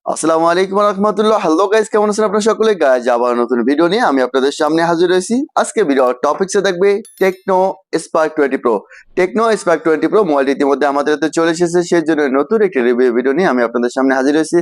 আসসালামু আলাইকুম রহমতুল্লাহ। Hello guys, কেমন আছেন আপনারা সকলে? গাইজ আবার নতুন ভিডিও নিয়ে আমি আপনাদের সামনে হাজির হয়েছি। আজকে ভিডিও টপিকসে থাকবে Tecno Spark 20 pro. Tecno Spark 20 pro মোবাইলটি ইতিমধ্যে আমাদের হাতে চলে এসেছে, সেই জন্য নতুন একটি রিভিউ ভিডিও নিয়ে আমি আপনাদের সামনে হাজির হয়েছি।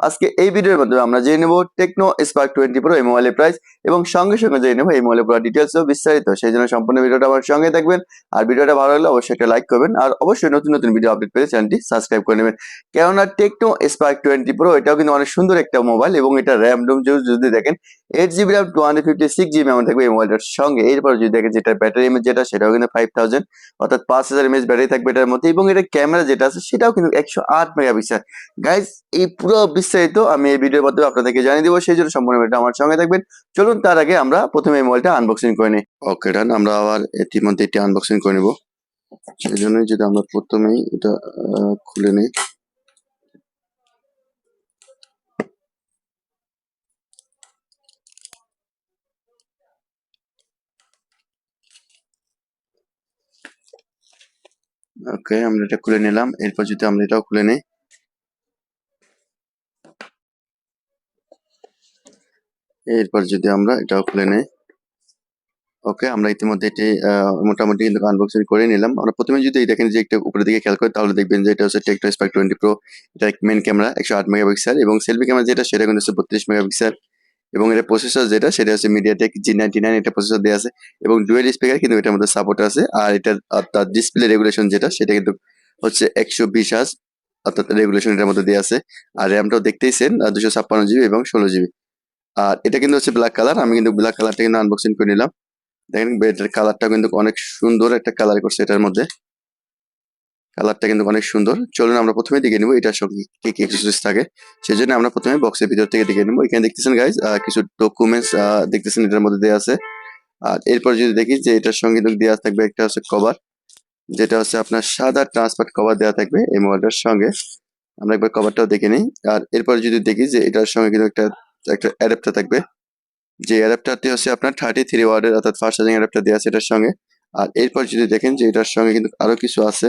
আজকে এই ভিডিওর মাধ্যমে আমরা জেনে নেব টেকনো স্পার্ক 20 প্রো এই মোবাইলের প্রাইস, এবং সঙ্গে সঙ্গে জেনে নেব এই মোবাইলের পুরো ডিটেলস ও বিস্তারিত। সেই জন্য সম্পূর্ণ ভিডিওটা আমার সঙ্গে থাকবেন। আর ভিডিওটা ভালো লাগলে অবশ্যই একটা লাইক করবেন, আর অবশ্যই নতুন নতুন ভিডিও আপডেট পেতে চ্যানেলটি সাবস্ক্রাইব করে নেবেন। কেননা টেকনো স্পার্ক 20 প্রো এটাও কিন্তু অনেক সুন্দর একটা মোবাইল, এবং এটা র্যাম রোম যদি দেখেন 8 জিবি র্যাম 256 জিবি মেমোরি থাকবে এই মোবাইলটার সঙ্গে। এরপর যদি দেখেন যেটা ব্যাটারি এমএচ যেটা, সেটাও কিন্তু 5000 অর্থাৎ 5000 এমএচ ব্যাটারি থাকবে এটার মধ্যে, এবং এটা ক্যামেরা যেটা আছে সেটাও কিন্তু 108 মেগাপিক্সেল। গাইজ এই পুরো বিস্তারিত আমি এই ভিডিওর মাধ্যমে আপনাদেরকে জানিয়ে দেবো, সেই জন্য সম্পূর্ণ ভিডিওটা আমার সঙ্গে থাকবেন। চলুন তার আগে আমরা প্রথমে এই মোবাইলটা আনবক্সিং করে নিই। ওকে ডান, আমরা আবার ইতিমধ্যে এটি আনবক্সিং করে নেব। সেই জন্যই যদি আমরা প্রথমেই এটা খুলে নিই। ওকে, আমরা এটা খুলে নিলাম। এরপর যদি আমরা এটাও খুলে নিই, এরপর যদি আমরা এটাও খুলে নিই। ওকে, আমরা ইতিমধ্যে এটি মোটামুটি কিন্তু আনবক্সিং করে নিলাম। আমরা প্রথমে যদি দেখেন যে একটু উপরের দিকে খেয়াল করি, তাহলে দেখবেন যে এটা হচ্ছে টেকনো স্পার্ক 20 প্রো। এটা মেন ক্যামেরা 108 মেগাপিক্সেল, এবং সেলফি ক্যামেরা যেটা সেটা কিন্তু হচ্ছে 32 মেগাপিক্সেল, এবং এটা প্রসেসর যেটা সেটা হচ্ছে মিডিয়াটেক G99 এটা প্রসেসর দেওয়া আছে, এবং ডুয়েল স্পিকার কিন্তু এটার মধ্যে সাপোর্ট আছে। আর এটার তার ডিসপ্লে রেগুলেশন যেটা সেটা কিন্তু হচ্ছে 120 হার্জ, অর্থাৎ রেগুলেশন এটার মধ্যে দেওয়া আছে। আর র্যামটাও দেখতেইছেন 256 জিবি এবং 16 জিবি। আর এটা কিন্তু হচ্ছে ব্ল্যাক কালার। আমি কিন্তু ব্ল্যাক কালারটা কিন্তু আনবক্সিং করে নিলাম। দেখেন এটার কালারটা কিন্তু অনেক সুন্দর একটা কালার করছে এটার মধ্যে। কালারটা কিন্তু অনেক সুন্দর। চলুন আমরা প্রথমে দেখে নিব এটার সঙ্গে কি কি অ্যাক্সেসরিজ থাকে। সেজন্য আমরা প্রথমে বক্সের ভিতর থেকে দেখে নিব। এখানে দেখতেছেন গাইজ কিছু ডকুমেন্টস দেখতেছেন এটার মধ্যে দেওয়া আছে। আর এরপর যদি দেখি যে এটার সঙ্গে কিন্তু দেওয়া থাকবে একটা হচ্ছে কভার, যেটা হচ্ছে আপনার সাদা ট্রান্সপারেন্ট কভার দেওয়া থাকবে এই মোবাইলটার সঙ্গে। আমরা একবার কভারটাও দেখে নিই। আর এরপর যদি দেখি যে এটার সঙ্গে কিন্তু একটা একটা অ্যাডাপ্টার থাকবে, যে অ্যাডাপ্টারটি হচ্ছে আপনার 33 ওয়াটের, অর্থাৎ ফাস্ট চার্জিং অ্যাডাপ্টার দেওয়া আছে এটার সঙ্গে। আর এরপর যদি দেখেন যে এটার সঙ্গে কিন্তু আরো কিছু আছে।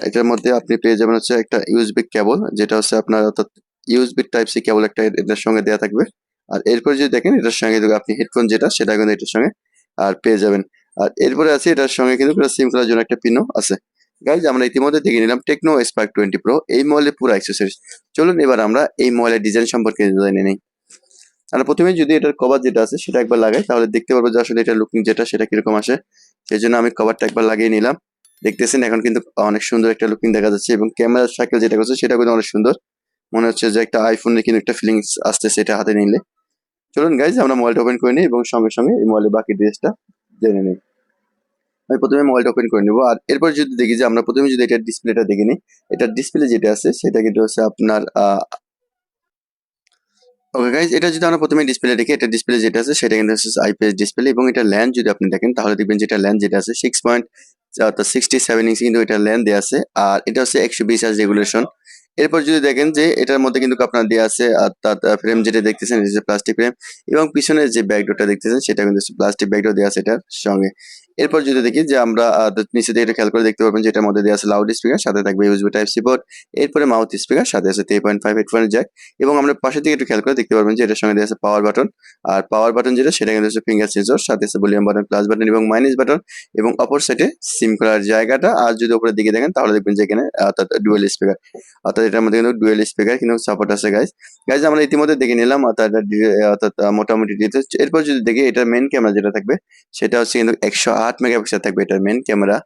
এটার মধ্যে আপনি পেয়ে যাবেন হচ্ছে একটা ইউএসবি কেবল, যেটা হচ্ছে আপনার অর্থাৎ ইউএসবি টাইপ সি কেবল একটা এটার সঙ্গে দেওয়া থাকবে। আর এরপর যদি দেখেন এটার সঙ্গে যদি আপনি হেডফোন যেটা সেটা কিন্তু এটার সঙ্গে আর পেয়ে যাবেন। আর এরপরে আছে এটার সঙ্গে কিন্তু সিম করার জন্য একটা পিনও আছে। গাইজ আমরা ইতিমধ্যে দেখে নিলাম টেকনো স্পার্ক 20 প্রো এই মোবাইলের পুরো অ্যাক্সেসরিজ। চলুন এবার আমরা এই মোবাইলের ডিজাইন সম্পর্কে জেনে নিই। আমরা প্রথমে যদি এটার কভার যেটা আছে সেটা একবার লাগাই, তাহলে দেখতে পারবো যে আসলে এটার লুকিং যেটা সেটা কিরকম আসে। সেই জন্য আমি কভারটা একবার লাগিয়ে নিলাম। দেখতেছেন এখন কিন্তু অনেক সুন্দর একটা লুকিং দেখা যাচ্ছে, এবং ক্যামেরা সাইকেল যেটা করছে সেটা কিন্তু অনেক সুন্দর। মনে হচ্ছে যে একটা আইফোনের কিন্তু একটা ফিলিংস আসতেছে এটা হাতে নিলে। চলুন গাইজ আমরা মোবাইলটা ওপেন করে নিই, এবং সঙ্গে সঙ্গে এই মোবাইলের বাকি ডিটেইলসটা জেনে নিই। আমি প্রথমে মোবাইলটা ওপেন করে নিবো। আর এরপর যদি দেখি যে আমরা প্রথমে যদি এটার ডিসপ্লেটা দেখে নিই, এটার ডিসপ্লে যেটা আছে সেটা কিন্তু হচ্ছে আপনার ওকে গাইজ, এটা যদি আমরা প্রথমে ডিসপ্লে দেখি, এটা ডিসপ্লে যেটা আছে সেটা কিন্তু হচ্ছে আইপিএস ডিসপ্লে, এবং এটা ল্যান্ড যদি আপনি দেখেন তাহলে দেখবেন যেটা ল্যান্ড যেটা আছে 6.67 ইঞ্চি কিন্তু এটা ল্যান্ড দেওয়া আছে। আর এটা হচ্ছে 120 হার্জ রেগুলেশন। এরপর যদি দেখেন যে এটার মধ্যে কিন্তু আপনার দেওয়া আছে ফ্রেম যেটা দেখতেছেন এটা হচ্ছে প্লাস্টিক ফ্রেম, এবং পিছনের যে ব্যাকডোরটা দেখতেছেন সেটা কিন্তু প্লাস্টিক ব্যাকডোর দেওয়া আছে এটার সঙ্গে। এরপর যদি দেখি যে আমরা নিচে দিয়ে এটা খেয়াল করে দেখতে পারবেন যে এটার মধ্যে দেওয়া আছে লাউড স্পিকার, সাথে থাকবে ইউএসবি টাইপ সি পোর্ট, এরপরে মাউথ স্পিকার, সাথে আছে 3.5 হেডফোনের জ্যাক, এবং আমরা পাশের দিকে একটু খেয়াল করে দেখতে পারবেন যে এটার সঙ্গে দেওয়া আছে পাওয়ার বাটন। আর পাওয়ার বাটন যেটা সেটা কিন্তু হচ্ছে ফিঙ্গার সেন্সর, সাথে আছে ভলিউম বাটন, প্লাস বাটন এবং মাইনাস বাটন, এবং অপর সাইডে সিম করার জায়গাটা। আর যদি উপরের দিকে দেখেন তাহলে দেখবেন যে এখানে অর্থাৎ ডুয়েল স্পিকার, অর্থাৎ এটার মধ্যে কিন্তু ডুয়েল স্পিকার কিন্তু সাপোর্ট আছে গাইজ। গাইজ আমরা ইতিমধ্যে দেখে নিলাম অর্থাৎ মোটামুটি ডিটেলস। এরপর যদি দেখি এটার মেন ক্যামেরা যেটা থাকবে সেটা হচ্ছে কিন্তু 108 মেগাপিক্সেল থাকবে এটার মেন ক্যামেরা।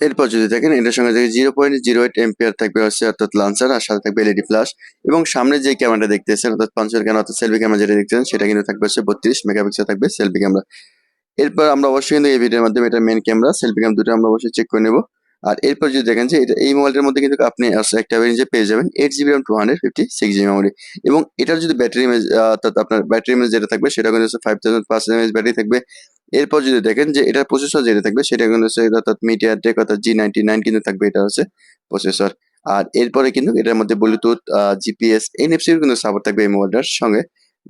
এরপর যদি দেখেন এটার সঙ্গে দেখে 0.08 এম্পিয়ার থাকবে হচ্ছে অর্থাৎ লাঞ্চার, আর সাথে থাকবে এলইডি ফ্ল্যাশ, এবং সামনে যে ক্যামেরাটা দেখতেছেন অর্থাৎ পাঁচের ক্যামেরা অর্থাৎ সেলফি ক্যামেরা যেটা দেখতেছেন সেটা কিন্তু থাকবে হচ্ছে 32 মেগাপিক্সেল থাকবে সেলফি ক্যামেরা। এরপর আমরা অবশ্যই কিন্তু এই ভিডিওর মাধ্যমে এটা মেন ক্যামেরা সেলফি ক্যামেরা দুটো আমরা অবশ্যই চেক করে নেব। আর এরপর যদি দেখেন যে এটা এই মোবাইলটার মধ্যে কিন্তু আপনি একটা ভেরিয়েন্টে পেয়ে যাবেন 8 জিবি র্যাম 256 জিবি মেমোরি, এবং এটার যদি ব্যাটারি ইমেজ অর্থাৎ আপনার ব্যাটারি ইমেজ যেটা থাকবে সেটা কিন্তু হচ্ছে 5500 এমএএইচ ব্যাটারি থাকবে। এরপর যদি দেখেন যে এটার প্রসেসর যেটা থাকবে সেটা কিন্তু হচ্ছে অর্থাৎ মিডিয়াটেক অর্থাৎ G99 কিন্তু থাকবে, এটা হচ্ছে প্রসেসর। আর এরপরে কিন্তু এটার মধ্যে ব্লুটুথ, জিপিএস, এনএফসির কিন্তু সাপোর্ট থাকবে এই মোবাইলটার সঙ্গে।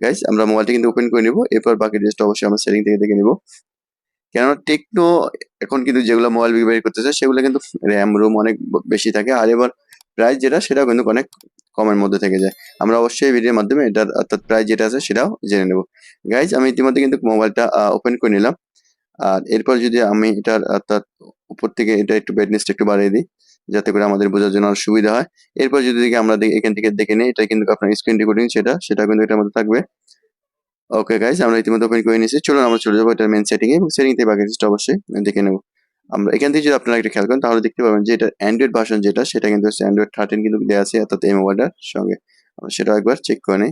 গাইস আমরা মোবাইলটি কিন্তু ওপেন করে নিব, এরপর বাকি ডিটেইলসটা অবশ্যই আমরা সেটিং থেকে দেখে নিব। কেননা টেকনো এখন কিন্তু যেগুলো মোবাইল বের করতেছে সেগুলো কিন্তু র্যাম রোম অনেক বেশি থাকে, আর এবার প্রাইস যেটা সেটাও কিন্তু অনেক কমের মধ্যে থেকে যায়। আমরা অবশ্যই এই ভিডিওর মাধ্যমে এটার অর্থাৎ প্রাইস যেটা আছে সেটাও জেনে নেব। গাইজ আমি ইতিমধ্যে কিন্তু মোবাইলটা ওপেন করে নিলাম। আর এরপর যদি আমি এটার অর্থাৎ উপর থেকে এটা একটু ব্রাইটনেসটা একটু বাড়িয়ে দিই, যাতে করে আমাদের বোঝার জন্য আরো সুবিধা হয়। এরপর যদি আমরা এখান থেকে দেখে নিই, এটা কিন্তু আপনার স্ক্রিন রেকর্ডিং সেটা কিন্তু এটার মধ্যে থাকবে। ওকে গাইজ, আমরা ইতিমধ্যে ওপেন করে নিয়েছি। চলুন আমরা চলে যাবো এটার মেন সেটিং এ, এবং সেটিং থেকে বাকি জিনিসটা অবশ্যই দেখে নেব। আমরা এখান থেকে যদি আপনারা একটা খেয়াল করেন তাহলে দেখতে পাবেন যে এটার অ্যান্ড্রয়েড ভার্সন যেটা সেটা কিন্তু হচ্ছে অ্যান্ড্রয়েড 13 কিন্তু দেওয়া আছে অর্থাৎ এই মোবাইলটার সঙ্গে। আমরা সেটাও একবার চেক করে নিই।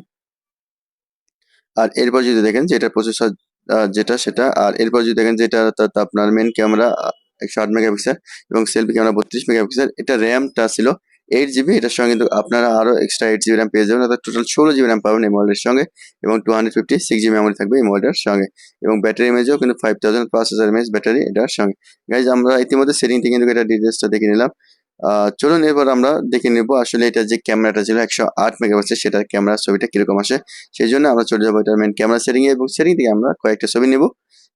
আর এরপর যদি দেখেন যে এটার প্রসেসর যেটা সেটা, আর এরপর যদি দেখেন যে এটা অর্থাৎ আপনার মেন ক্যামেরা 108 মেগাপিক্সেল এবং সেলফি ক্যামেরা 32 মেগাপিক্সেল। এটা র্যামটা ছিল 8 জিবি, এটার সঙ্গে কিন্তু আপনারা আরো এক্সট্রা 8 জিবি র্যাম পেয়ে যাবেন, অর্থাৎ টোটাল 16 জিবি র্যাম পাবেন এই মোবাইলের সঙ্গে, এবং 256 জিবি মেমোরি থাকবে এই মোবাইলটার সঙ্গে, এবং ব্যাটারি এমএজও কিন্তু 5000 এমএএইচ ব্যাটারি এটার সঙ্গে। গাইজ আমরা ইতিমধ্যে সেটিংটি কিন্তু এটা ডিটেলসটা দেখে নিলাম। চলুন এবার আমরা দেখে নেব আসলে এটা যে ক্যামেরাটা ছিল 108 মেগাপিক্সেল সেটার ক্যামেরার ছবিটা কিরকম আসে। সেই জন্য আমরা চলে যাবো এটার মেন ক্যামেরা সেটিং এ, এবং সেটিং থেকে আমরা কয়েকটা ছবি নেব,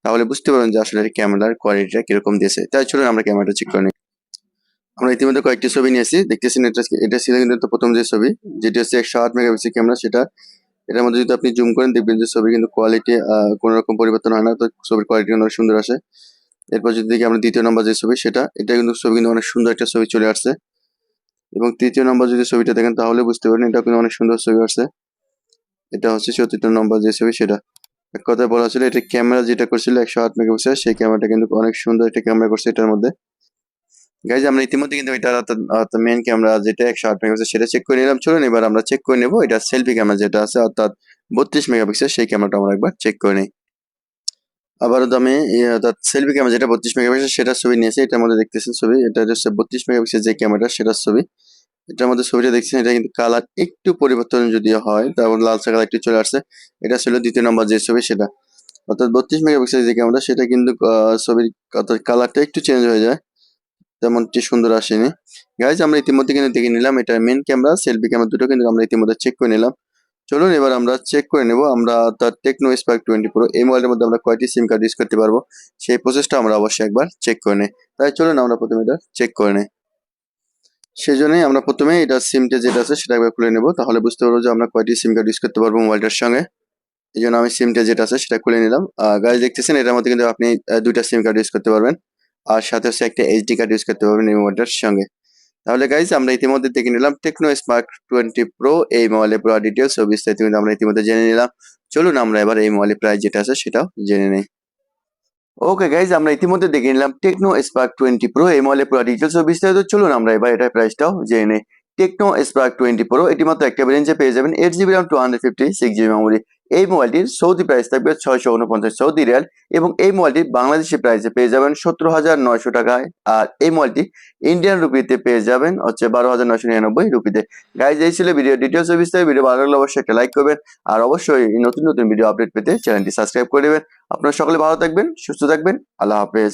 তাহলে বুঝতে পারবেন যে আসলে ক্যামেরার কোয়ালিটিটা কিরকম দিয়েছে। তাই চলুন আমরা ক্যামেরাটা চেক করে নিই। আমরা ইতিমধ্যে কয়েকটি ছবি নিয়েছি, দেখতেছেন এটা ছিল কিন্তু প্রথম যে ছবি, যেটি হচ্ছে 108 মেগাপিক্সেল ক্যামেরা সেটা। এটার মধ্যে যদি আপনি জুম করেন দেখবেন যে ছবির কিন্তু কোয়ালিটি কোনো রকম পরিবর্তন হয় না, তো ছবির কোয়ালিটি অনেক সুন্দর আসে। এরপর যদি দেখি আমরা দ্বিতীয় নম্বর যে ছবি সেটা, এটা কিন্তু ছবি কিন্তু অনেক সুন্দর একটা ছবি চলে আসছে। এবং তৃতীয় নম্বর যদি ছবিটা দেখেন তাহলে বুঝতে পারেন এটা কিন্তু অনেক সুন্দর ছবি আসছে। এটা হচ্ছে চতুর্থ নম্বর যে ছবি সেটা। এক কথায় বলা ছিল এটা ক্যামেরা যেটা করছিল 108 মেগাপিক্সেল, সেই ক্যামেরাটা কিন্তু অনেক সুন্দর একটা ক্যামেরা করছে এটার মধ্যে। গাইজ আমরা ইতিমধ্যে কিন্তু এটা মেইন ক্যামেরা যেটা 108 মেগাপিক্সেল সেটা চেক করে নিলাম। চলুন এবার আমরা চেক করে নেবো এটা সেলফি ক্যামেরা যেটা আছে অর্থাৎ 32 মেগাপিক্সেল, সেই ক্যামেরাটা আমরা একবার চেক করে নিই। আবারও তো আমি অর্থাৎ সেলফি ক্যামেরা যেটা 32 মেগাপিক্সেল সেটার ছবি নিয়েছি। এটার মধ্যে দেখতেছেন ছবি, এটা হচ্ছে 32 মেগাপিক্সেল যে ক্যামেরা সেটার ছবি। এটার মধ্যে ছবিটা দেখছেন, এটা কিন্তু কালার একটু পরিবর্তন যদিও হয়, তারপর লালচে কালার একটু চলে আসছে। এটা ছিল দ্বিতীয় নম্বর যে ছবি সেটা, অর্থাৎ 32 মেগাপিক্সেল যে ক্যামেরা সেটা কিন্তু ছবির অর্থাৎ কালারটা একটু চেঞ্জ হয়ে যায়, তেমনটি সুন্দর আসেনি। গাইজ আমরা ইতিমধ্যে কিন্তু দেখে নিলাম এটা মেন ক্যামেরা সেলফি ক্যামেরা দুটো কিন্তু আমরা ইতিমধ্যে চেক করে নিলাম। চলুন এবার আমরা চেক করে নেব আমরা তার টেকনো স্পার্ক 20 প্রো এই মোবাইলের মধ্যে আমরা কয়টি সিম কার্ড ইউজ করতে পারবো, সেই প্রসেসটা আমরা অবশ্যই একবার চেক করে নিই। তাই চলুন আমরা প্রথমে এটা চেক করে নিই। সেজন্যই আমরা প্রথমে এটা সিমটা যেটা আছে সেটা একবার খুলে নেব, তাহলে বুঝতে পারবো যে আমরা কয়টি সিম কার্ড ইউজ করতে পারবো মোবাইলটার সঙ্গে। এই জন্য আমি সিমটা যেটা আছে সেটা খুলে নিলাম। গাইজ দেখতেছেন এটার মধ্যে কিন্তু আপনি দুইটা সিম কার্ড ইউজ করতে পারবেন, আর সাথে হচ্ছে একটা এইচডি কার্ড ইউজ করতে পারবেন এই মোবাইলটার সঙ্গে। তাহলে গাইজ আমরা ইতিমধ্যে দেখে নিলাম টেকনো স্পার্ক 20 প্রো এই মোবাইলের পুরো ডিটেলস ও বিস্তারিত কিন্তু আমরা ইতিমধ্যে জেনে নিলাম। চলুন আমরা এবার এই মোবাইলের প্রাইস যেটা আছে সেটাও জেনে নিই। ওকে গাইজ আমরা ইতিমধ্যে দেখে নিলাম টেকনো স্পার্ক 20 প্রো এই মোবাইলের পুরো ডিটেলস ও বিস্তারিত। চলুন আমরা এবার এটার প্রাইসটাও জেনে নিই। টেকনো স্পার্ক 20 প্রো এটি মাত্র একটা রেঞ্জে পেয়ে যাবেন 8 জিবি র্যাম 256 জিবি মেমোরি। এই মোবাইলটির সৌদি প্রাইস থাকবে 649 সৌদি রিয়াল, এবং এই মোবাইলটি বাংলাদেশি প্রাইসে পেয়ে যাবেন 17,900 টাকায়, আর এই মোবাইলটি ইন্ডিয়ান রুপিতে পেয়ে যাবেন হচ্ছে 12,999 রুপিতে। গাইজ এই ছিল ভিডিও ডিটেলস ও বিস্তারিত। ভিডিও ভালো লাগলে অবশ্যই একটা লাইক করবেন, আর অবশ্যই নতুন নতুন ভিডিও আপডেট পেতে চ্যানেলটি সাবস্ক্রাইব করে দেবেন। আপনারা সকলে ভালো থাকবেন, সুস্থ থাকবেন, আল্লাহ হাফেজ।